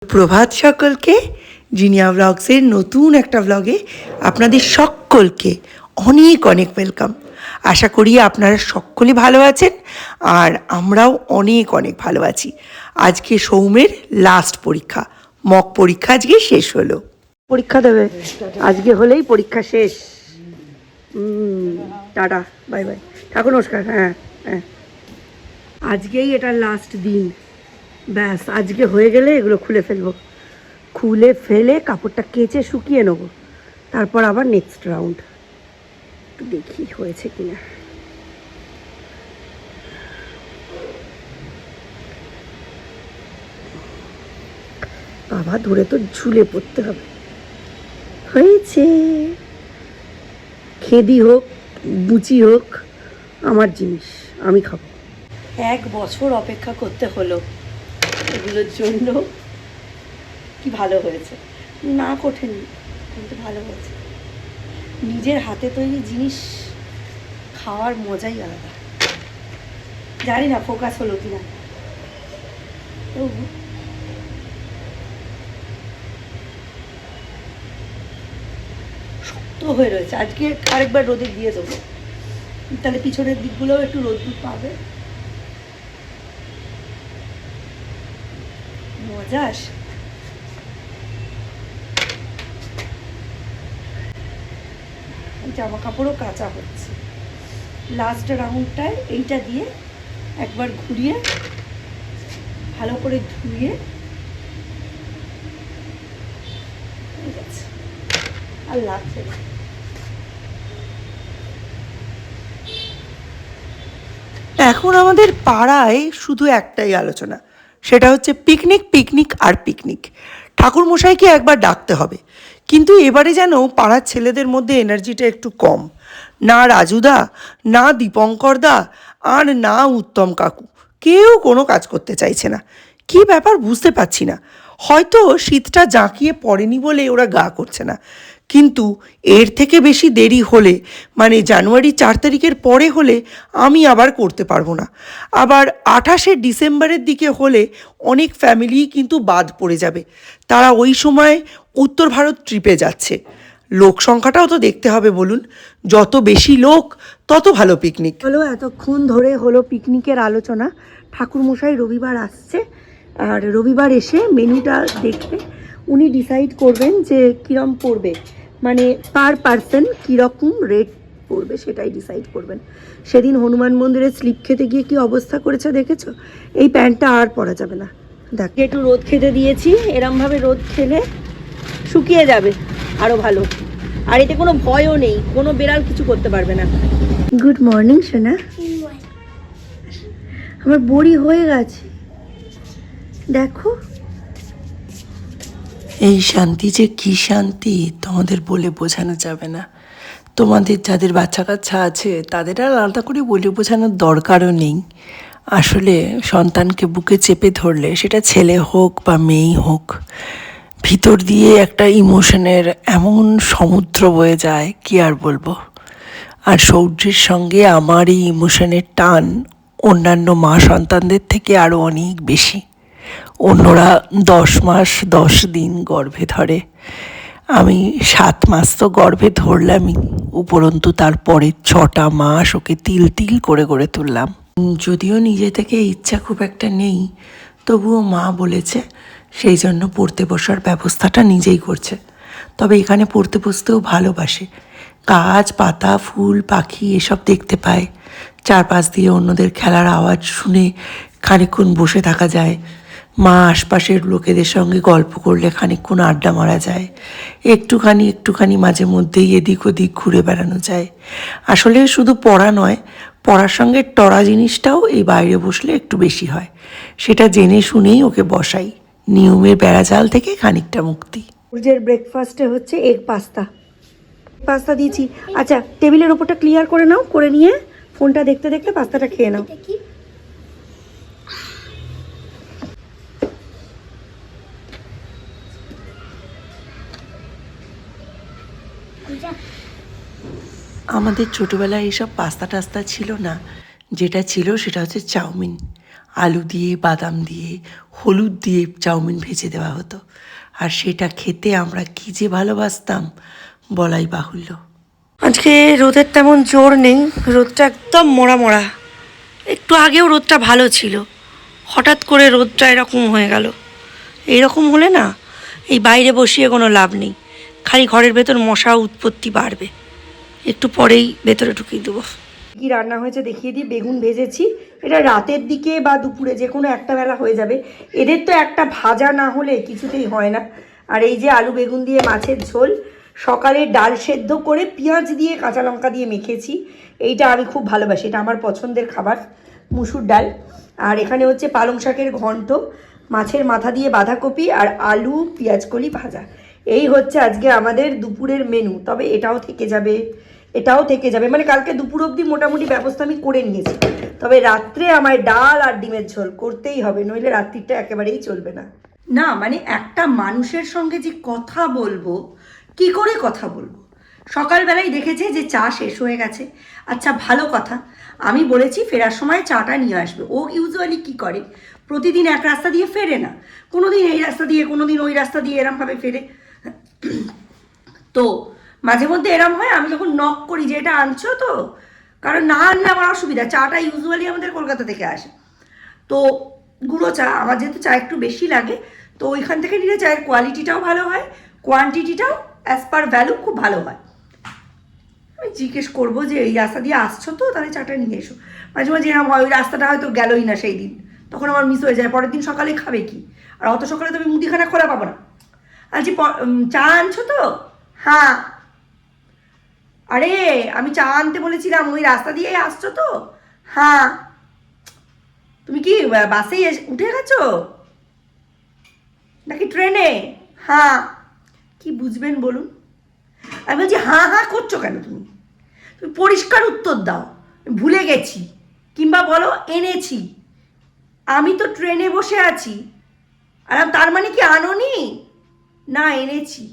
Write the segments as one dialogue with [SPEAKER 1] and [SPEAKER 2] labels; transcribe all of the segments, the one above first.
[SPEAKER 1] প্রভাত সকলকে। জিনিয়া ব্লগসের নতুন একটা ব্লগে আপনাদের সকলকে অনেক অনেক ওয়েলকাম। আশা করি আপনারা সকলে ভালো আছেন আর আমরাও অনেক অনেক ভালো আছি। আজকে সৌমের লাস্ট পরীক্ষা, মক পরীক্ষা আজকে শেষ হলো। পরীক্ষা দেবে আজকে, হলেই পরীক্ষা শেষ। টাটা, বাই বাই, ঠাকুর নমস্কার। হ্যাঁ হ্যাঁ, আজকেই এটা লাস্ট দিন। ব্যাস, আজকে হয়ে গেলে এগুলো খুলে ফেলবো, খুলে ফেলে কাপড়টা কেচে শুকিয়ে নেবো, তারপর আবার নেক্সট রাউন্ড। একটু দেখি হয়েছে কিনা। বাবা, ধরে তো ঝুলে পড়তে হবে। হয়েছে, খেদি হোক বুচি হোক, আমার জিনিস, আমি খাবো। 1 বছর অপেক্ষা করতে হলো এগুলোর জন্য। কি ভালো হয়েছে, না কঠিন কিন্তু ভালো হয়েছে। নিজের হাতে তৈরি জিনিস খাওয়ার মজাই আলাদা। জানি না ফোকাস হলো কিনা, শক্ত হয়ে রয়েছে। আজকে আরেকবার রোদে দিয়ে দেবো, তাহলে পিছনের দিকগুলোও একটু রোদ্দুর পাবে, মজা আসে। জামা কাপড়ও কাঁচা হচ্ছে। লাস্ট রাউন্ডটায় এইটা দিয়ে একবার ঘুরিয়ে ভালো করে ধুয়ে আর লাগছে না। এখন আমাদের পাড়ায় শুধু একটাই আলোচনা, সেটা হচ্ছে পিকনিক, পিকনিক আর পিকনিক। ঠাকুরমশাইকে একবার ডাকতে হবে, কিন্তু এবারে যেন পাড়ার ছেলেদের মধ্যে এনার্জিটা একটু কম। না রাজুদা, না দীপঙ্করদা, আর না উত্তম কাকু, কেউ কোনো কাজ করতে চাইছে না। কী ব্যাপার বুঝতে পারছি না। হয়তো শীতটা জাঁকিয়ে পড়েনি বলে ওরা গা করছে না, কিন্তু এর থেকে বেশি দেরি হলে, মানে জানুয়ারি 4 তারিখের পরে হলে আমি আবার করতে পারবো না। আবার 28শে ডিসেম্বরের দিকে হলে অনেক ফ্যামিলি কিন্তু বাদ পড়ে যাবে, তারা ওই সময় উত্তর ভারত ট্রিপে যাচ্ছে। লোক সংখ্যাটাও তো দেখতে হবে বলুন, যত বেশি লোক তত ভালো পিকনিক। হলো এতক্ষণ ধরে হলো পিকনিকের আলোচনা। ঠাকুরমশাই রবিবার আসছে, আর রবিবার এসে মেনুটা দেখে উনি ডিসাইড করবেন যে কীরকম পড়বে, মানে পার পার্সন কীরকম রেট পড়বে সেটাই ডিসাইড করবেন। সেদিন হনুমান মন্দিরে স্লিপ খেতে গিয়ে কি অবস্থা করেছে দেখেছো? এই প্যান্টটা আর পরা যাবে না। দেখ, একটু রোদ খেতে দিয়েছি, এরমভাবে রোদ খেলে শুকিয়ে যাবে আরও ভালো। আর এতে কোনো ভয়ও নেই, কোনো বেড়াল কিছু করতে পারবে না। গুড মর্নিং সোনা, আমার বড়ি হয়ে গেছে দেখো। এই শান্তি যে কী শান্তি তোমাদের বলে বোঝানো যাবে না। তোমাদের যাদের বাচ্চা কাচ্চা আছে তাদের আর আলাদা করে বলে বোঝানোর দরকারও নেই। আসলে সন্তানকে বুকে চেপে ধরলে, সেটা ছেলে হোক বা মেয়েই হোক, ভিতর দিয়ে একটা ইমোশনের এমন সমুদ্র বয়ে যায়, কি আর বলবো। আর সৌর্যের সঙ্গে আমার এই ইমোশনের টান অন্যান্য মা সন্তানদের থেকে আরও অনেক বেশি। অন্যরা 10 মাস 10 দিন গর্ভে ধরে, আমি 7 মাস তো গর্ভে ধরলামই, উপরন্তু তারপরে 6টা মাস ওকে তিল তিল করে গড়ে তুললাম। যদিও নিজে থেকে ইচ্ছা খুব একটা নেই, তবুও মা বলেছে, সেই জন্য পড়তে বসার ব্যবস্থাটা নিজেই করছে। তবে এখানে পড়তে বসতেও ভালোবাসে। গাছ পাতা ফুল পাখি এসব দেখতে পায়, চারপাশ দিয়ে অন্যদের খেলার আওয়াজ শুনে খানিকক্ষণ বসে থাকা যায়। মা আশপাশের লোকেদের সঙ্গে গল্প করলে খানিকক্ষণ আড্ডা মারা যায়, একটুখানি একটুখানি মাঝে মধ্যেই এদিক ওদিক ঘুরে বেড়ানো যায়। আসলে শুধু পড়া নয়, পড়ার সঙ্গে টড়া জিনিসটাও এই বাইরে বসলে একটু বেশি হয়। সেটা জেনে শুনেই ওকে বসাই, নিয়মের বেড়াজাল থেকে খানিকটা মুক্তি। সূর্যের ব্রেকফাস্টে হচ্ছে এগ পাস্তা। পাস্তা দিয়েছি। আচ্ছা, টেবিলের ওপরটা ক্লিয়ার করে নাও, করে নিয়ে ফোনটা দেখতে দেখতে পাস্তাটা খেয়ে নাও। আমাদের ছোটোবেলায় এইসব পাস্তা টাস্তা ছিল না, যেটা ছিল সেটা হচ্ছে চাউমিন। আলু দিয়ে, বাদাম দিয়ে, হলুদ দিয়ে চাউমিন ভেজে দেওয়া হতো। আর সেটা খেতে আমরা কী যে ভালোবাসতাম বলাই বাহুল্য।
[SPEAKER 2] আজকে রোদের তেমন জোর নেই, রোদটা একদম মোড়া মোড়া। একটু আগেও রোদটা ভালো ছিল, হঠাৎ করে রোদটা এরকম হয়ে গেল। এইরকম হলে না এই বাইরে বসিয়ে কোনো লাভ নেই, খালি ঘরের ভেতর মশা উৎপত্তি বাড়বে। একটু পরেই ভেতরে ঢুকিয়ে দেবো। কি রান্না হয়েছে দেখিয়ে দিই। বেগুন ভেজেছি, এটা রাতের দিকে বা দুপুরে যে কোনো একটা বেলা হয়ে যাবে। এদের তো একটা ভাজা না হলে কিছুতেই হয় না। আর এই যে আলু বেগুন দিয়ে মাছের ঝোল, সকালে ডাল সেদ্ধ করে পেঁয়াজ দিয়ে কাঁচা লঙ্কা দিয়ে মেখেছি। এইটা আমি খুব ভালোবাসি, এটা আমার পছন্দের খাবার, মুসুর ডাল। আর এখানে হচ্ছে পালং শাকের ঘন্ট, মাছের মাথা দিয়ে বাঁধাকপি আর আলু পেঁয়াজকলি ভাজা। এই হচ্ছে আজকে আমাদের দুপুরের মেনু। তবে এটাও থেকে যাবে, এটাও থেকে যাবে, মানে কালকে দুপুর অবধি মোটামুটি ব্যবস্থা আমি করে নিয়েছি। তবে রাত্রে আমায় ডাল আর ডিমের ঝোল করতেই হবে, নইলে রাত্রিটা একেবারেই চলবে না। না মানে একটা মানুষের সঙ্গে যে কথা বলবো, কি করে কথা বলবো? সকালবেলায় দেখেছে যে চা শেষ হয়ে গেছে, আচ্ছা ভালো কথা, আমি বলেছি ফেরার সময় চাটা নিয়ে আসবে। ও ইউজুয়ালি কি করে, প্রতিদিন এক রাস্তা দিয়ে ফেরে না, কোনো দিন এই রাস্তা দিয়ে, কোনো দিন ওই রাস্তা দিয়ে, এরমভাবে ফেরে। তো মাঝে মধ্যে এরম হয়, আমি যখন নক করি যে এটা আনছো তো, কারণ না আনলে আমার অসুবিধা। চাটা ইউজুয়ালি আমাদের কলকাতা থেকে আসে, তো গুঁড়ো চা, আমার যেহেতু চা একটু বেশি লাগে, তো ওইখান থেকে নিলে চায়ের কোয়ালিটিটাও ভালো হয়, কোয়ান্টিটিটাও অ্যাজ পার ভ্যালু খুব ভালো হয়। আমি জিজ্ঞেস করবো যে এই রাস্তা দিয়ে আসছো তো, তাহলে চাটা নিয়ে এসো। মাঝে মাঝে এরকম হয়, ওই রাস্তাটা হয়তো গেলোই না সেই দিন, তখন আমার মিস হয়ে যায়, পরের দিন সকালে খাবে কি? আর অত সকালে তো আমি মুদিখানা খোলা পাবো না। আচ্ছা চা আনছো তো? হ্যাঁ। আরে আমি চা আনতে বলেছিলাম, ওই রাস্তা দিয়েই আসছো তো? হ্যাঁ। তুমি কি বাসেই উঠে গেছো নাকি ট্রেনে? হ্যাঁ। কি বুঝবেন বলুন? আমি বলছি হ্যাঁ হ্যাঁ করছো কেন? তুমি তুমি পরিষ্কার উত্তর দাও, ভুলে গেছি, কিংবা বলো এনেছি। আমি তো ট্রেনে বসে আছি। আর তার মানে কি আনোনি? না এনেছি।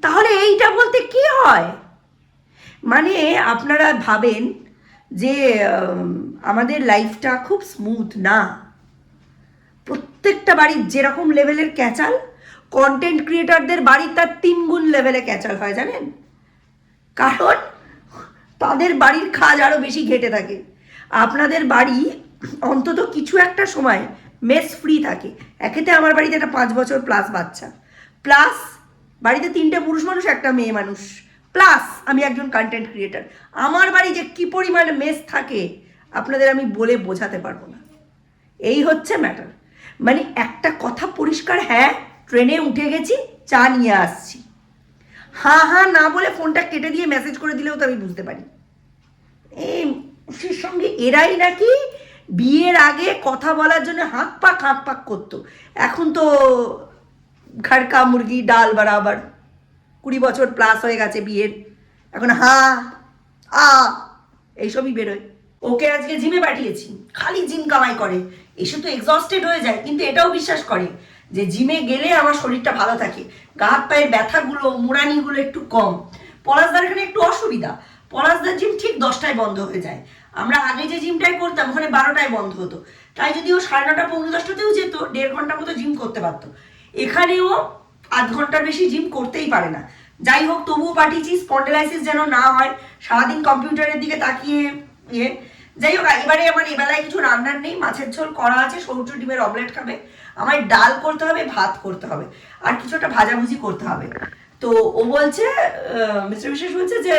[SPEAKER 2] তাহলে এইটা বলতে কি হয়? মানে আপনারা ভাবেন যে আমাদের লাইফটা খুব স্মুথ না। প্রত্যেকটা বাড়ির যেরকম লেভেলের ক্যাচাল, কন্টেন্ট ক্রিয়েটারদের বাড়ির তার 3 গুণ লেভেলে ক্যাচাল হয়, জানেন? কারণ তাদের বাড়ির কাজ আরও বেশি ঘেটে থাকে। আপনাদের বাড়ি অন্তত কিছু একটা সময় মেস ফ্রি থাকে। একেতে আমার বাড়িতে একটা 5 বছর প্লাস বাচ্চা, প্লাস বাড়িতে 3টে পুরুষ মানুষ, একটা মেয়ে মানুষ, প্লাস আমি একজন কন্টেন্ট ক্রিয়েটার। আমার বাড়ি যে কী পরিমাণ মেস থাকে আপনাদের আমি বলে বোঝাতে পারবো না। এই হচ্ছে ম্যাটার। মানে একটা কথা পরিষ্কার, হ্যাঁ ট্রেনে উঠে গেছি, চা নিয়ে আসছি। হ্যাঁ হ্যাঁ না বলে ফোনটা কেটে দিয়ে মেসেজ করে দিলেও তো আমি বুঝতে পারি। এই মানুষের সঙ্গে এরাই নাকি বিয়ের আগে কথা বলার জন্য হাঁক পাক করতো, এখন তো ঘাড়কা মুরগি ডাল বরাবর। 20 বছর প্লাস হয়ে গেছে বিয়ের, এখন হ্যাঁ আ এইসবই বেরোয়। ওকে আজকে জিমে পাঠিয়েছি, খালি জিম কামাই করে, এসে তো এক্সস্টেড হয়ে যায়, কিন্তু এটাও বিশ্বাস করে যে জিমে গেলে আমার শরীরটা ভালো থাকে, গা হাত পায়ের ব্যথাগুলো, মুড়ানিগুলো একটু কম। পলাশদার এখানে একটু অসুবিধা, পলাশদার জিম ঠিক 10টায় বন্ধ হয়ে যায়। আমরা আগে যে জিমটাই করতাম ওখানে 12টায় বন্ধ হতো, তাই যদি ও 9:30 পৌনে 10টাতেও যেত, 1.5 ঘন্টা মতো জিম করতে পারতো। এখানেও আধ ঘন্টার বেশি জিম করতেই পারে না। যাই হোক তবুও পাঠিয়েছি, স্পন্ডেলাইসিস যেন না হয়, সারাদিন কম্পিউটারের দিকে তাকিয়ে ইয়ে। যাই হোক এবারে আমার এবেলায় কিছু রান্নার নেই, মাছের ঝোল করা আছে, সৌর্য ডিমের অমলেট খাবে, আমার ডাল করতে হবে, ভাত করতে হবে, আর কিছু একটা ভাজাভুজি করতে হবে। তো ও বলছে, মিস্টার বিশেষ বলছে যে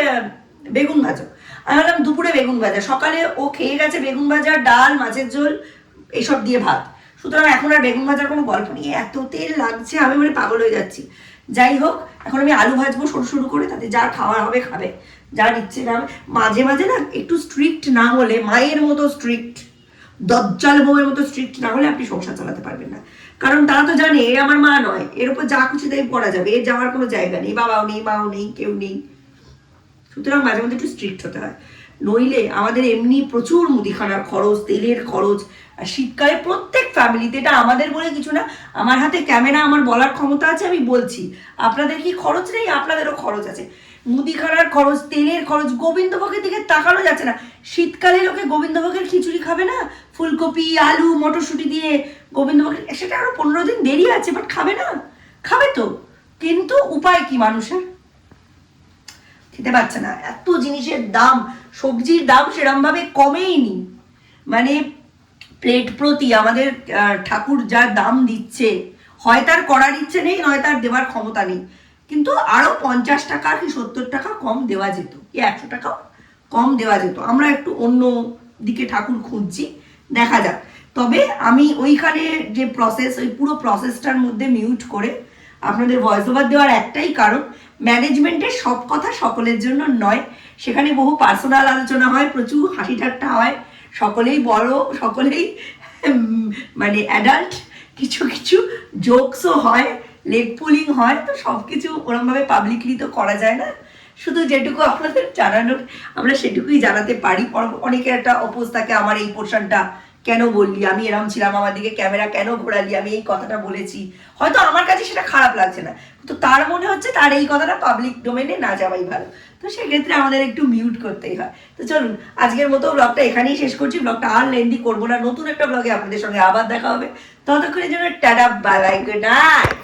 [SPEAKER 2] বেগুন ভাজো। আমি বললাম দুপুরে বেগুন ভাজা, সকালে ও খেয়ে গেছে বেগুন ভাজা, ডাল, মাছের ঝোল এইসব দিয়ে ভাত, সুতরাং এখন আর বেগুন ভাজার কোনো গল্প নেই। এত তেল লাগছে আমি মানে পাগল হয়ে যাচ্ছি। যাই হোক এখন আমি আলু ভাজবো সরু সরু করে, তাতে যা খাওয়ার হবে খাবে, যার ইচ্ছে না। মাঝে মাঝে না একটু স্ট্রিক্ট না হলে, মায়ের মতো স্ট্রিক্ট, দজ্জাল বউয়ের মতো স্ট্রিক্ট না হলে আপনি সংসার চালাতে পারবেন না। কারণ তারা তো জানে এ আমার মা নয়, এর উপর যা খুশি তাই করা যাবে, এর যাওয়ার কোনো জায়গা নেই, বাবাও নেই, মাও নেই, কেউ নেই। সুতরাং মাঝে মধ্যে একটু স্ট্রিক্ট হতে হয়, নইলে আমাদের এমনি প্রচুর মুদিখানার খরচ, তেলের খরচ। আর শীতকালে প্রত্যেক ফ্যামিলিতে, এটা আমাদের বলে কিছু না, আমার হাতে ক্যামেরা, আমার বলার ক্ষমতা আছে, আমি বলছি। আপনাদের কি খরচ নেই? আপনাদেরও খরচ আছে। মুদিখানার খরচ, তেলের খরচ, গোবিন্দভোগের দিকে তাকানো যাচ্ছে না। শীতকালে লোকে গোবিন্দভোগের খিচুড়ি খাবে না, ফুলকপি আলু মটরশুঁটি দিয়ে গোবিন্দভোগের, সেটা আরো 15 দিন দেরি আছে, বাট খাবে না? খাবে তো, কিন্তু উপায় কি মানুষের? খেতে পাচ্ছে না। এত জিনিসের দাম, সবজির দাম সেরম ভাবে কমেইনি, মানে প্লেট প্রতি আমাদের ঠাকুর যা দাম দিচ্ছে, হয় তার করার ইচ্ছে নেই, নয় তার দেওয়ার ক্ষমতা নেই, কিন্তু আরো 50 টাকা কি 70 টাকা কম দেওয়া যেত, কি 100 টাকা কম দেওয়া যেত। আমরা একটু অন্য দিকে ঠাকুর খুঁজছি, দেখা যাক। তবে আমি ওইখানে যে প্রসেস, ওই পুরো প্রসেসটার মধ্যে মিউট করে আপনাদের ভয়েস ওভার দেওয়ার একটাই কারণ, ম্যানেজমেন্টের সব কথা সকলের জন্য নয়, সেখানে বহু পার্সোনাল আলোচনা হয়, প্রচুর হাসি ঠাট্টা হয়, সকলেই বড়, সকলেই মানে অ্যাডাল্ট, কিছু কিছু জোকসও হয়, লেগ পুলিং হয়, তো সব কিছু ওরমভাবে পাবলিকলি তো করা যায় না। শুধু যেটুকু আপনাদের জানানোর আমরা সেটুকুই জানাতে পারি। অনেকের একটা অপোজ থাকে, আমার এই পোর্শনটা কেন বললি, আমি এরম ছিলাম, আমার দিকে ক্যামেরা কেন ঘোরালি, আমি এই কথাটা বলেছি, হয়তো আমার কাছে সেটা খারাপ লাগছে না, তো তার মনে হচ্ছে তার এই কথাটা পাবলিক ডোমেনে না যাওয়াই ভালো, তো সেক্ষেত্রে আমাদের একটু মিউট করতেই হয়। তো চলুন, আজকের মতো ব্লগটা এখানেই শেষ করছি। ব্লগটা আর লেন্দি করবো না, নতুন একটা ব্লগে আপনাদের সঙ্গে আবার দেখা হবে। ততক্ষণের জন্য tata, bye bye, good night.